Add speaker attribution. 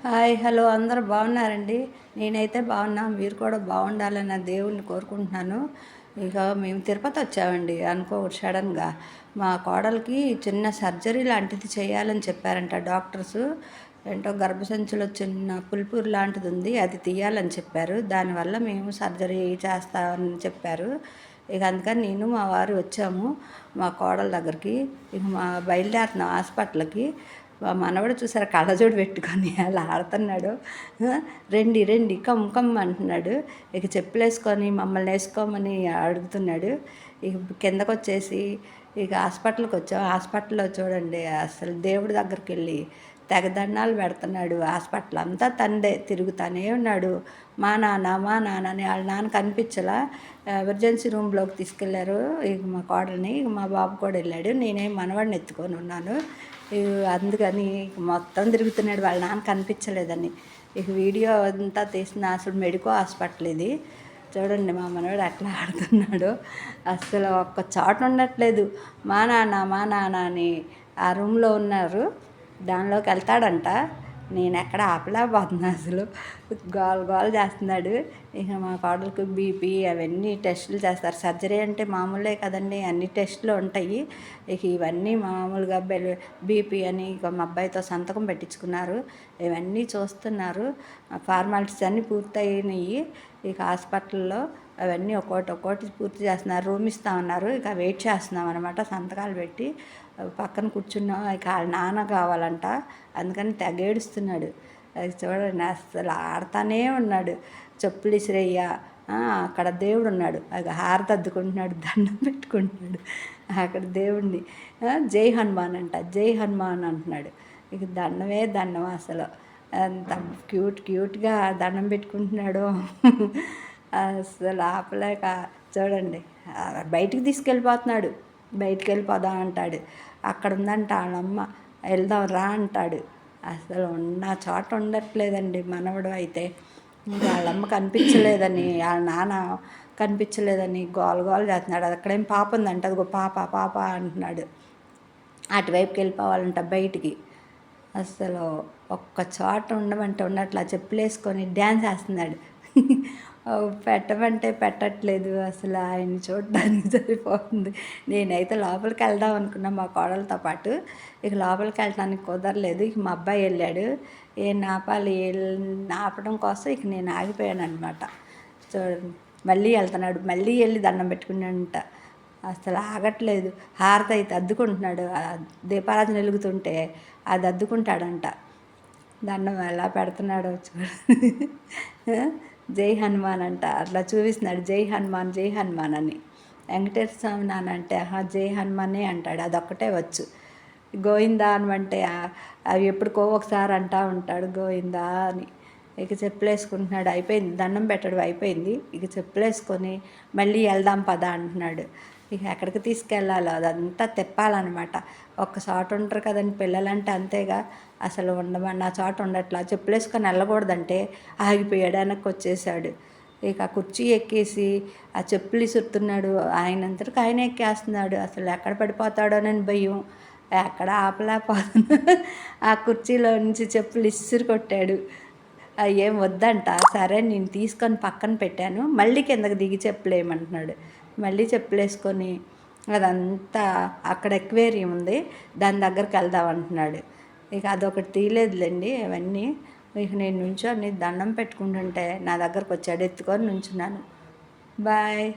Speaker 1: Hi hello అందరూ బాగున్నారండి. నేనైతే బాగున్నా. మీరు కూడా బాగుండాలని దేవుణ్ణి కోరుకుంటున్నాను. ఇక మేము తిరుపతి వచ్చామండి సడన్గా. మా కోడలికి చిన్న సర్జరీ లాంటిది చేయాలని చెప్పారంట డాక్టర్సు. ఏంటో గర్భసంచిలో చిన్న పులిపూరు లాంటిది ఉంది, అది తీయాలని చెప్పారు. దానివల్ల మేము సర్జరీ చేస్తామని చెప్పారు. ఇక అందుకని నేను మా వారు వచ్చాము మా కోడల దగ్గరికి. ఇక బయలుదేరుతున్నాం హాస్పిటల్కి. మా మనవడు చూసారా కళ్ళజోడు పెట్టుకొని అలా ఆడుతున్నాడు. రండి రండి కమ్ కమ్ అంటున్నాడు. ఇక చెప్పులేసుకొని మమ్మల్ని వేసుకోమని అడుగుతున్నాడు. ఇక కిందకు వచ్చేసి ఇక హాస్పిటల్కి వచ్చాం. హాస్పిటల్లో చూడండి అసలు దేవుడి దగ్గరికి వెళ్ళి తెగ దండాలు పెడుతున్నాడు. హాస్పిటల్ అంతా తండే తిరుగుతానే ఉన్నాడు. మా నాన్న అని వాళ్ళ నాన్న కనిపించలా. ఎమర్జెన్సీ రూమ్లోకి తీసుకెళ్లారు ఇక మా కోడల్ని. ఇక మా బాబు కూడా వెళ్ళాడు. నేనేం మనవాడిని ఎత్తుకొని ఉన్నాను. అందుకని మొత్తం తిరుగుతున్నాడు, వాళ్ళ నాన్న కనిపించలేదని. ఇక వీడియో అంతా తీసిన అసలు మెడికో హాస్పిటల్ ఇది. చూడండి మా మనవాడు ఎట్లా ఆడుతున్నాడు. అసలు ఒక్క చోట ఉండట్లేదు. మా నాన్న అని ఆ రూమ్లో ఉన్నారు. దానిలోకి వెళ్తాడంట. నేను ఎక్కడ ఆపలేకపోతున్నా అసలు. గోల చేస్తున్నాడు. ఇక మా కోడలికి బీపీ అవన్నీ టెస్టులు చేస్తారు. సర్జరీ అంటే మామూలే కదండి, అన్ని టెస్టులు ఉంటాయి. ఇక ఇవన్నీ మామూలుగా బీపీ అని ఇక మా అబ్బాయితో సంతకం పెట్టించుకున్నారు. ఇవన్నీ చూస్తున్నారు. ఫార్మాలిటీస్ అన్నీ పూర్తయినాయి. ఇక హాస్పిటల్లో అవన్నీ ఒక్కోటి పూర్తి చేస్తున్నారు. రూమ్ ఇస్తామన్నారు. ఇక వెయిట్ చేస్తున్నాం అనమాట, సంతకాలు పెట్టి. పక్కన కూర్చున్నాం. ఇక వాళ్ళ నాన్న కావాలంట, అందుకని తెగ ఏడుస్తున్నాడు. అది చూడండి అసలు ఆడుతూనే ఉన్నాడు. చెప్పులు ఇసిరయ్యా, అక్కడ దేవుడు ఉన్నాడు, అది హారతి అద్దుకుంటున్నాడు, దండం పెట్టుకుంటున్నాడు అక్కడ దేవుడిని. జై హనుమాన్ అంట, జై హనుమాన్ అంటున్నాడు. ఇక దండమే దండం అసలు. అంత క్యూట్గా దండం పెట్టుకుంటున్నాడు. అసలు ఆపలేక చూడండి. బయటికి తీసుకెళ్ళిపోతున్నాడు. బయటికి వెళ్ళిపోదాం అంటాడు. అక్కడ ఉందంట వాళ్ళమ్మ, వెళ్దాం రా అంటాడు. అసలు ఉన్న చోట ఉండట్లేదండి మనవడు అయితే. వాళ్ళమ్మ కనిపించలేదని, వాళ్ళ నాన్న కనిపించలేదని గోల చేస్తున్నాడు. అక్కడేం పాప ఉందంట, అదిగో పాప అంటున్నాడు. అటువైపుకి వెళ్ళిపోవాలంట బయటికి. అసలు ఒక్క చోట ఉండమంటే ఉండట్లా, చెప్పులేసుకొని డ్యాన్స్ వేస్తున్నాడు. పెట్టమంటే పెట్టట్లేదు. అసలు ఆయన్ని చూడడానికి సరిపోతుంది. నేనైతే లోపలికి వెళ్దాం అనుకున్నా మా కోడలతో పాటు. ఇక లోపలికి వెళ్ళడానికి కుదరలేదు. ఇక మా అబ్బాయి వెళ్ళాడు. ఆపాలి, ఆపడం కోసం ఇక నేను ఆగిపోయాను అనమాట. చూడండి మళ్ళీ వెళ్తున్నాడు, మళ్ళీ వెళ్ళి దండం పెట్టుకున్నాడంట. అసలు ఆగట్లేదు. హారతి అయితే అద్దుకుంటున్నాడు. దీపారాధన వెలుగుతుంటే అది అద్దుకుంటాడంట. దండం ఎలా పెడుతున్నాడో చూడండి. జై హనుమాన్ అంట, అట్లా చూపిస్తున్నాడు. జై హనుమాన్ అని. వెంకటేశ్వర స్వామి నాన్న అంటే జై హనుమానే అంటాడు. అదొక్కటే వచ్చు. గోవిందా అంటే అవి ఎప్పటికో ఒకసారి అంటూ ఉంటాడు గోవిందా అని. ఇక చెప్పులేసుకుంటున్నాడు. అయిపోయింది దండం పెట్టడం అయిపోయింది. ఇక చెప్పులేసుకొని మళ్ళీ వెళ్దాం పద అంటున్నాడు. ఇక ఎక్కడికి తీసుకెళ్ళాలో అదంతా తిప్పాలన్నమాట. ఒక్క చోట ఉంటారు కదండి పిల్లలంటే, అంతేగా. అసలు ఉండమన్న చోట ఉండట్లా. చెప్పులేసుకొని వెళ్ళకూడదంటే ఆగిపోయాడు, వెనక్కి వచ్చేసాడు. ఇక ఆ కుర్చీ ఎక్కేసి ఆ చెప్పులు ఇసురుతున్నాడు. ఆయనంతటికి ఆయన ఎక్కేస్తున్నాడు. అసలు ఎక్కడ పడిపోతాడోనని భయం. ఎక్కడ ఆపలేకపోతున్నా. ఆ కుర్చీలో నుంచి చెప్పులు ఇసురు కొట్టాడు. ఏం వద్దంట. సరే నేను తీసుకొని పక్కన పెట్టాను. మళ్ళీ కిందకి దిగి చెప్పులేయమంటున్నాడు. మళ్ళీ చెప్పులేసుకొని అదంతా అక్కడ ఎక్వేరియం ఉంది, దాని దగ్గరికి వెళ్దాం అంటున్నాడు. ఇక అదొకటి తీయలేదులేండి అవన్నీ. ఇక నేను నుంచొని దండం పెట్టుకుంటుంటే నా దగ్గరకు వచ్చాడు, ఎత్తుకొని నుంచున్నాను. బాయ్.